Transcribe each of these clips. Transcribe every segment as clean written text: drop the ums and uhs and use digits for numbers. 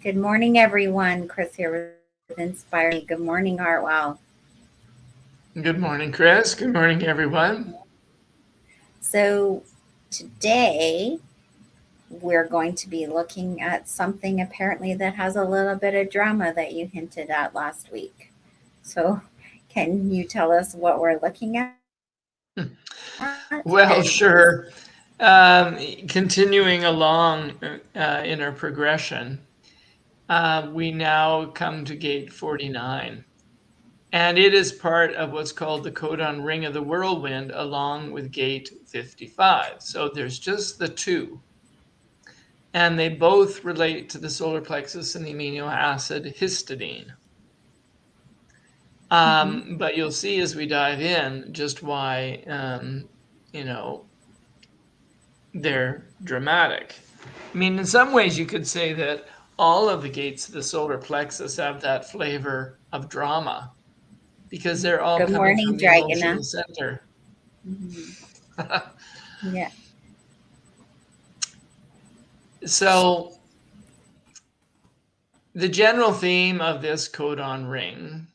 Good morning, everyone. Kris here with Inspire Me. Good morning, Hartwell. Good morning, Kris. Good morning, everyone. So, today we're going to be looking at something apparently that has a little bit of drama that you hinted at last week. So, can you tell us what we're looking at? And Well, sure. Continuing along in our progression, we now come to gate 49. And it is part of what's called the Codon Ring of the Whirlwind, along with gate 55. So there's just the two. And they both relate to the solar plexus and the amino acid histidine. But you'll see as we dive in just why, you know, they're dramatic. I mean, in some ways, you could say that all of the gates of the solar plexus have that flavor of drama because they're all good coming morning, from the Dragona. emotional center. Mhm. Yeah. So, the general theme of this codon ring,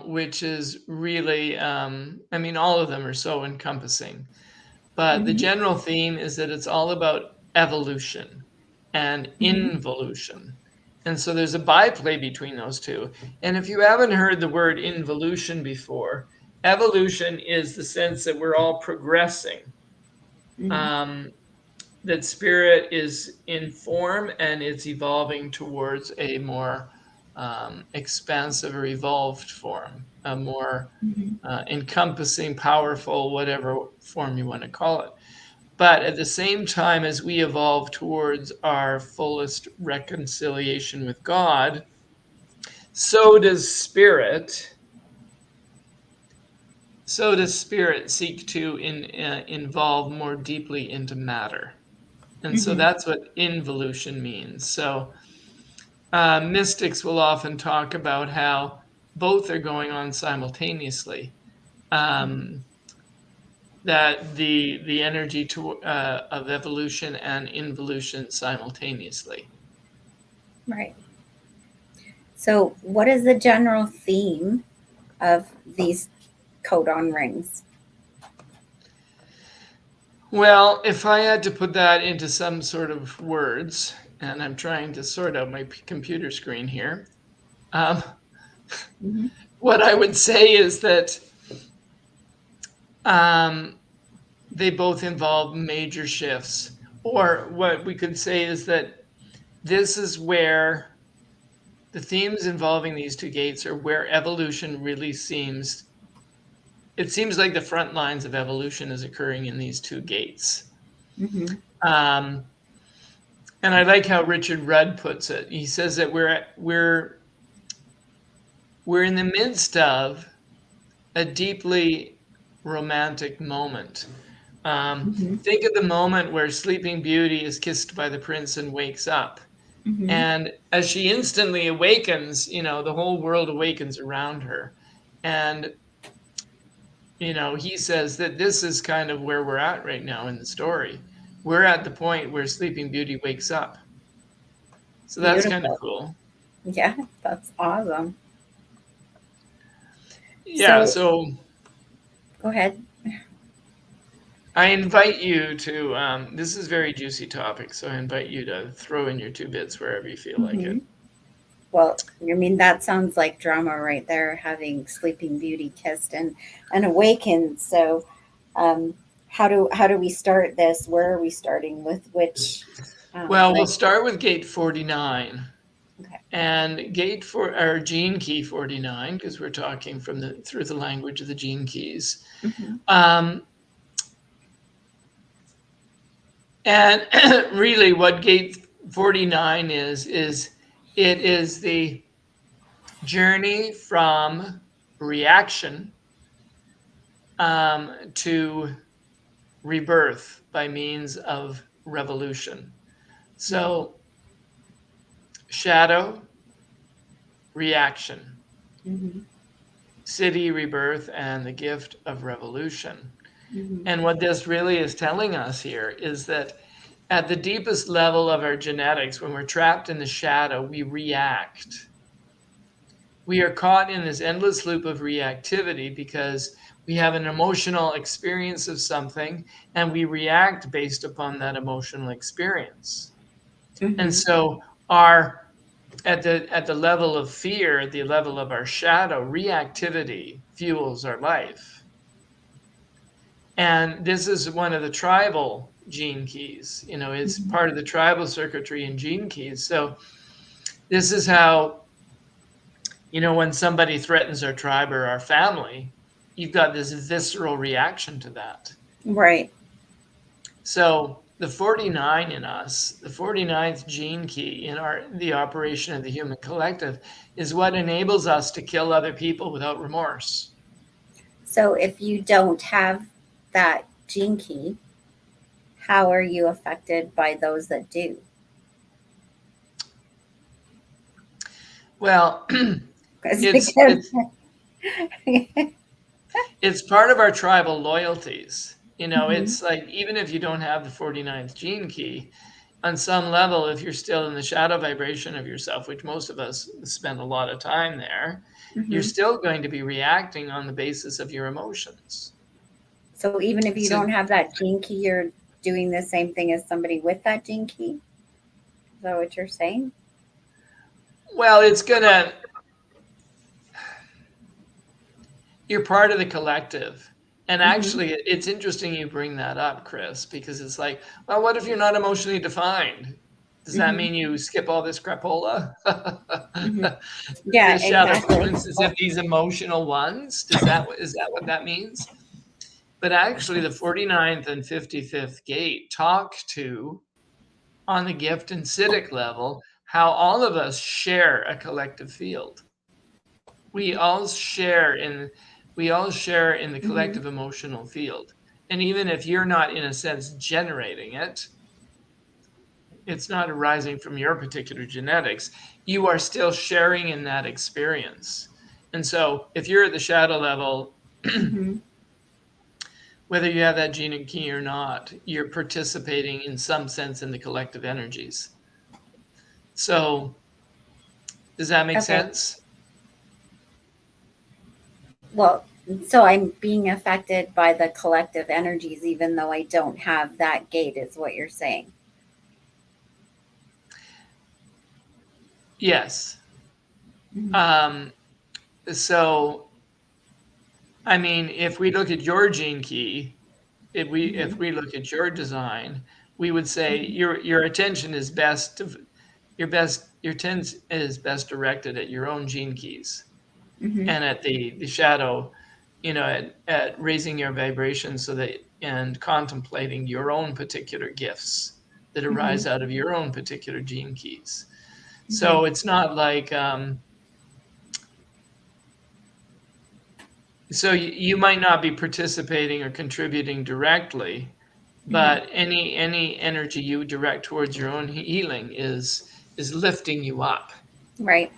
which is really, I mean, all of them are so encompassing, but the Hmm. general theme is that it's all about evolution and Hmm. involution. And so there's a byplay between those two. And if you haven't heard the word involution before, evolution is the sense that we're all progressing, Hmm. um, that spirit is in form and it's evolving towards a more expansive or evolved form, a more Hmm. encompassing, powerful, whatever form you want to call it. But at the same time, as we evolve towards our fullest reconciliation with God, so does spirit. So does spirit seek to involve more deeply into matter. And so Hmm. that's what involution means. So mystics will often talk about how both are going on simultaneously. Um, that the energy of evolution and involution simultaneously. Right. So, what is the general theme of these codon rings? Well, if I had to put that into some sort of words, and I'm trying to sort out my computer screen here, um, Hmm. what I would say is that um, they both involve major shifts. Or what we could say is that this is where the themes involving these two gates are where evolution really seems, it seems like the front lines of evolution is occurring in these two gates. Hmm. Um, and I like how Richard Rudd puts it. He says that we're in the midst of a deeply romantic moment. Hmm. Think of the moment where Sleeping Beauty is kissed by the prince and wakes up. Hmm. And as she instantly awakens, the whole world awakens around her. And, he says that this is kind of where we're at right now in the story. We're at the point where Sleeping Beauty wakes up. So that's kind of Beautiful. cool. Yeah, that's awesome. Yeah. So, So go ahead. I invite you to, this is very juicy topic. So I invite you to throw in your two bits wherever you feel like Hmm. it. Well, I mean, that sounds like drama right there, having Sleeping Beauty kissed and awakened. So, um, how do we start this? Where are we starting with which Well, we'll ring? start with gate 49. Okay. And gate for our gene key 49, because we're talking from through the language of the gene keys. Hmm. Um, and really what gate 49 is it is the journey from reaction to rebirth by means of revolution. Right. So shadow, reaction, Hmm. city rebirth, and the gift of revolution. Hmm. And what this really is telling us here is that at the deepest level of our genetics, when we're trapped in the shadow, we react. We are caught in this endless loop of reactivity because we have an emotional experience of something and we react based upon that emotional experience. And Mm-hmm. so our at the level of fear, at the level of our shadow, reactivity fuels our life. And this is one of the tribal gene keys. It's Mm-hmm. part of the tribal circuitry in gene keys. So this is how, when somebody threatens our tribe or our family, you've got this visceral reaction to that. Right. So the 49 in us, the 49th gene key in the operation of the human collective, is what enables us to kill other people without remorse. So if you don't have that gene key, how are you affected by those that do? Well, Because it's it's it's part of our tribal loyalties. hmm It's like, even if you don't have the 49th gene key, on some level, if you're still in the shadow vibration of yourself, which most of us spend a lot of time there, you're hmm still going to be reacting on the basis of your emotions. So even if you So, don't have that gene key, you're doing the same thing as somebody with that gene key. Is that what you're saying? well, you're part of the collective. And hmm actually, it's interesting you bring that up, Kris, because it's like, well, what if you're not emotionally defined? Does that hmm mean you skip all this crapola? hmm Yeah, The shadow exactly. frequencies of these emotional ones? Is that what that means? But actually, the 49th and 55th gate talk to, on the gift and Siddhic level, how all of us share a collective field. We all share in we all share in the hmm collective emotional field. And even if you're not, in a sense, generating it, it's not arising from your particular genetics, you are still sharing in that experience. And so if you're at the shadow level, hmm whether you have that gene and key or not, you're participating in some sense in the collective energies. So does that make Okay. sense? Well, so I'm being affected by the collective energies, even though I don't have that gate, is what you're saying. Yes. hmm Um, so I mean, if we look at your gene key, if hmm we look at your design, we would say hmm your attention is your attention is best directed at your own gene keys hmm and at the shadow, at raising your vibration so that, and contemplating your own particular gifts that hmm arise out of your own particular gene keys. hmm So it's not like, so you might not be participating or contributing directly, hmm but any energy you direct towards your own healing is lifting you up, Right.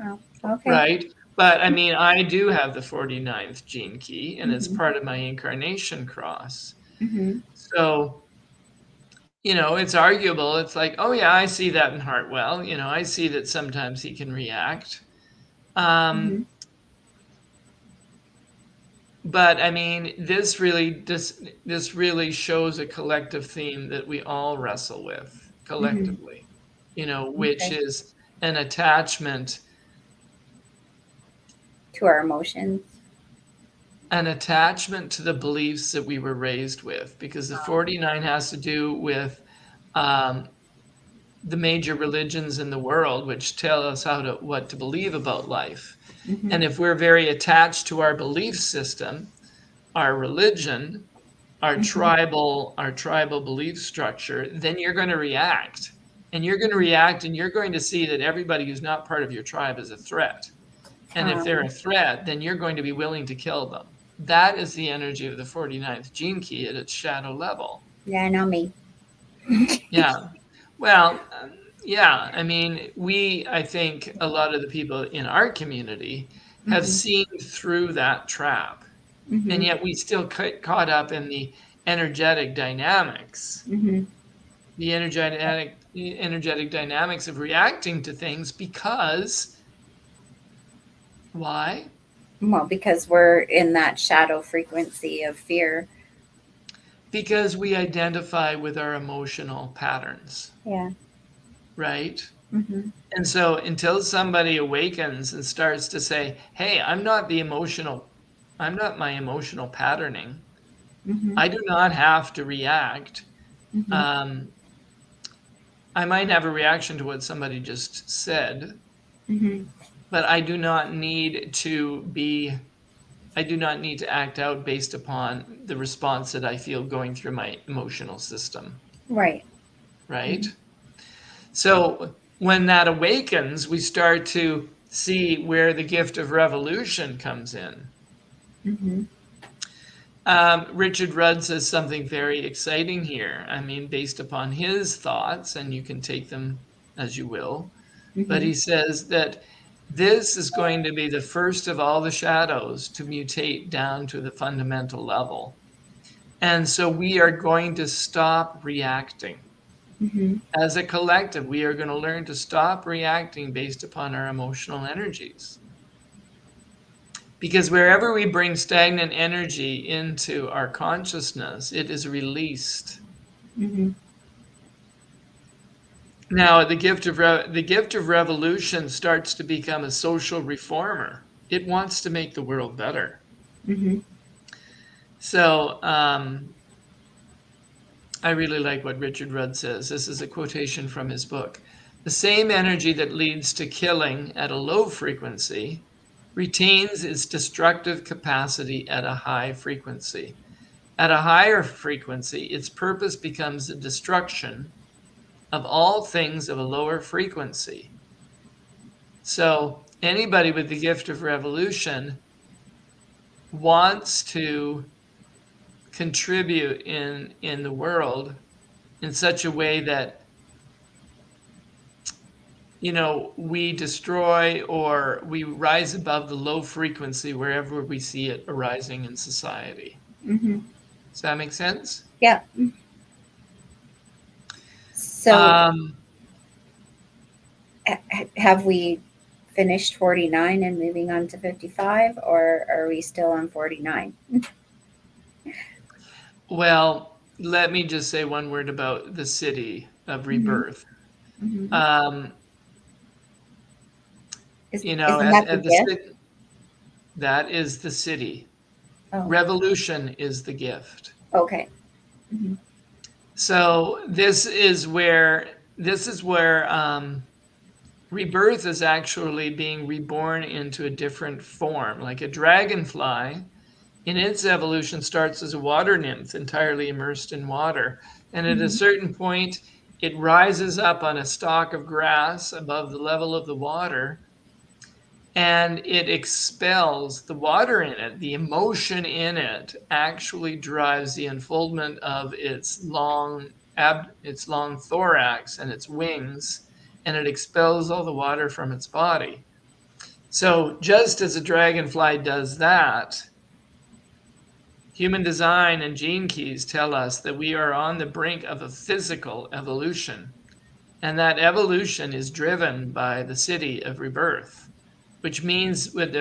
Oh, okay. right? But I mean, I do have the 49th gene key, and it's hmm part of my incarnation cross. hmm So, it's arguable. It's like, oh yeah, I see that in Hartwell. I see that sometimes he can react. Um, hmm but I mean, this really shows a collective theme that we all wrestle with hmm collectively, which Okay. is an attachment, To our emotions. to the beliefs that we were raised with, because the 49 has to do with, um, the major religions in the world, which tell us what to believe about life. hmm And if we're very attached to our belief system, our religion, hmm our tribal belief structure, then you're going to react. And you're going to hmm react and you're going to see that everybody who's not part of your tribe is a threat. And if they're a Um, threat, then you're going to be willing to kill them. That is the energy of the 49th gene key at its shadow level. yeah, I know me. Yeah. Well, yeah. I mean, I think a lot of the people in our community have hmm seen through that trap, and hmm yet we still caught up in the energetic dynamics. hmm the energetic dynamics of reacting to things, because why? Well, because we're in that shadow frequency of fear. Because we identify with our emotional patterns, Yeah. right? Mm-hmm. And so until somebody awakens and starts to say, hey, I'm not my emotional patterning. Mm-hmm. I do not have to react. Mm-hmm. Um, I might have a reaction to what somebody just said, Mm-hmm. but I do not need to act out based upon the response that I feel going through my emotional system, Right. right? Mm-hmm. So when that awakens, we start to see where the gift of revolution comes in. Mm-hmm. Richard Rudd says something very exciting here. I mean, based upon his thoughts, and you can take them as you will, but Mm-hmm. he says that this is going to be the first of all the shadows to mutate down to the fundamental level. And so we are going to stop reacting. Mm-hmm. As a collective, we are going to learn to stop reacting based upon our emotional energies. Because wherever we bring stagnant energy into our consciousness, it is released. Mm-hmm. Now, the gift of revolution starts to become a social reformer. It wants to make the world better. Mm-hmm. So, I really like what Richard Rudd says. This is a quotation from his book. The same energy that leads to killing at a low frequency retains its destructive capacity at a high frequency. At a higher frequency, its purpose becomes the destruction of all things of a lower frequency. So, anybody with the gift of revolution wants to contribute in the world in such a way that, we destroy or we rise above the low frequency wherever we see it arising in society. Mm-hmm. Does that make sense? Yeah. So, Um, have we finished 49 and moving on to 55, or are we still on 49? well, let me just say one word about the city of Mm-hmm. rebirth. Mm-hmm. Um, Isn't that the at the gift? city, that is the city. Oh, Revolution is the gift. okay. Mm-hmm. So this is where rebirth is actually being reborn into a different form. Like a dragonfly, in its evolution, starts as a water nymph, entirely immersed in water, and at a Mm-hmm. certain point, it rises up on a stalk of grass above the level of the water, and it expels the water in it. The emotion in it actually drives the unfoldment of its long thorax and its wings, and it expels all the water from its body. So just as a dragonfly does that, human design and gene keys tell us that we are on the brink of a physical evolution, and that evolution is driven by the city of rebirth, which means that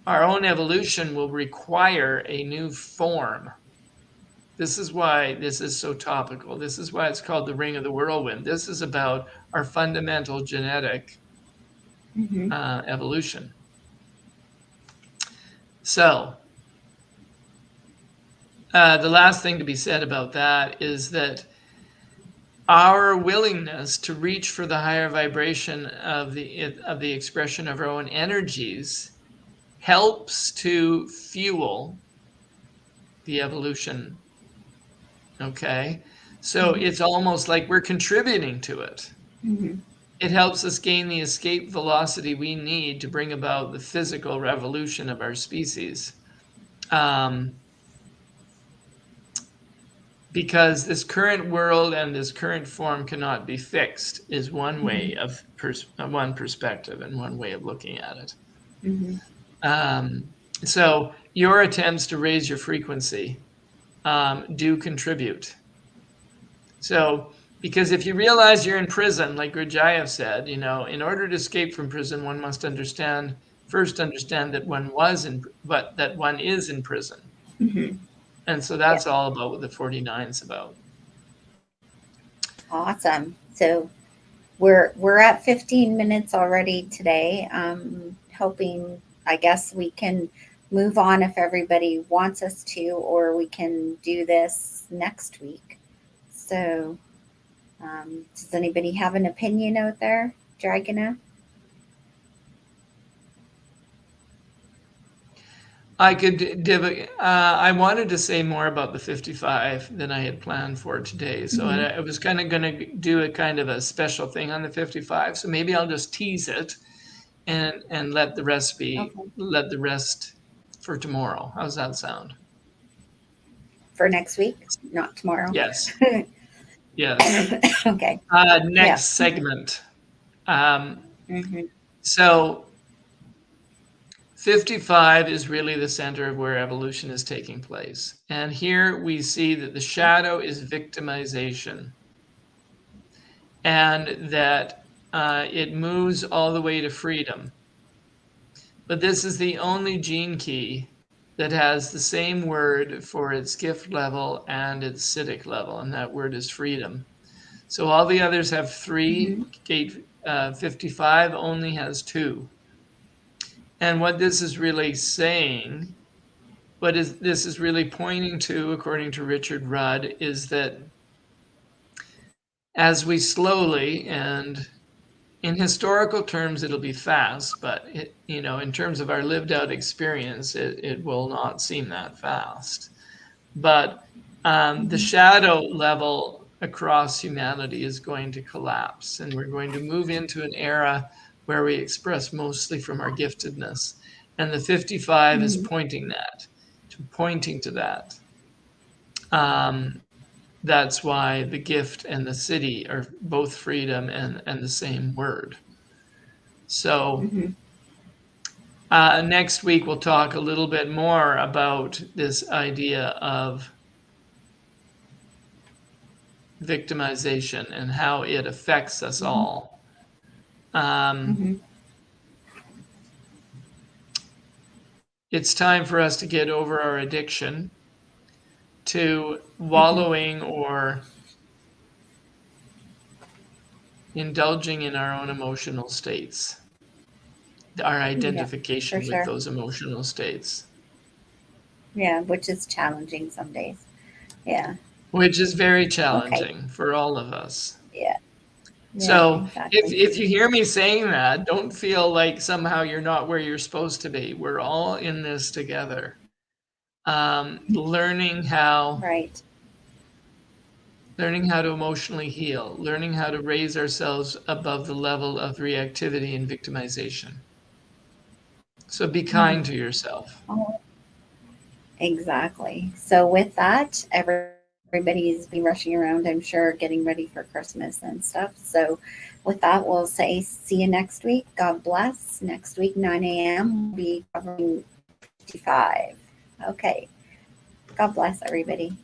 our own evolution will require a new form. This is why this is so topical. This is why it's called the Ring of the Whirlwind. This is about our fundamental genetic Mm-hmm. evolution. So, the last thing to be said about that is that our willingness to reach for the higher vibration of the expression of our own energies helps to fuel the evolution. Okay. So Mm-hmm. it's almost like we're contributing to it. Mm-hmm. It helps us gain the escape velocity we need to bring about the physical revolution of our species. Um, because this current world and this current form cannot be fixed is one way of one perspective and one way of looking at it. Mm-hmm. Um, so your attempts to raise your frequency do contribute. So, because if you realize you're in prison, like Gurdjieff said, in order to escape from prison, one must first understand that that one is in prison. Mm-hmm. And so Yep. that's all about what the 49 is about. Awesome. So we're at 15 minutes already today. Hoping, I guess we can move on if everybody wants us to, or we can do this next week. So, does anybody have an opinion out there, Dragona? I wanted to say more about the 55 than I had planned for today. So Mm-hmm. I was kind of going to do a kind of a special thing on the 55. So maybe I'll just tease it and let the rest for tomorrow. How's that sound? For next week, not tomorrow. Yes. Yes. Okay. Yeah. Next segment. Mm-hmm. So 55 is really the center of where evolution is taking place. And here we see that the shadow is victimization, and that it moves all the way to freedom. But this is the only gene key that has the same word for its gift level and its Siddhic level, and that word is freedom. So all the others have 3. Mm-hmm. Gate 55 only has 2. And what this is really saying, this is really pointing to, according to Richard Rudd, is that as we slowly, and in historical terms, it'll be fast, but in terms of our lived out experience, it will not seem that fast. But the shadow level across humanity is going to collapse, and we're going to move into an era where we express mostly from our giftedness. And the 55 is Mm-hmm. pointing to that. That's why the gift and the Siddhi are both freedom and the same word. So Mm-hmm. next week we'll talk a little bit more about this idea of victimization and how it affects us Mm-hmm. all. Um, Mm-hmm. it's time for us to get over our addiction to Mm-hmm. wallowing or indulging in our own emotional states, our Yeah, for identification with sure. those emotional states, Yeah, which is challenging some days. Yeah. which is very Okay. challenging for all of us. Yeah. Yeah, So if exactly. if you hear me saying that, don't feel like somehow you're not where you're supposed to be. We're all in this together. Right. Learning how to emotionally heal, learning how to raise ourselves above the level of reactivity and victimization. So be Mm-hmm. kind to yourself. Oh, exactly. So with that, everybody's been rushing around, I'm sure, getting ready for Christmas and stuff. So with that, we'll say see you next week. God bless. Next week, 9 a.m. We'll be covering 55. Okay. God bless everybody.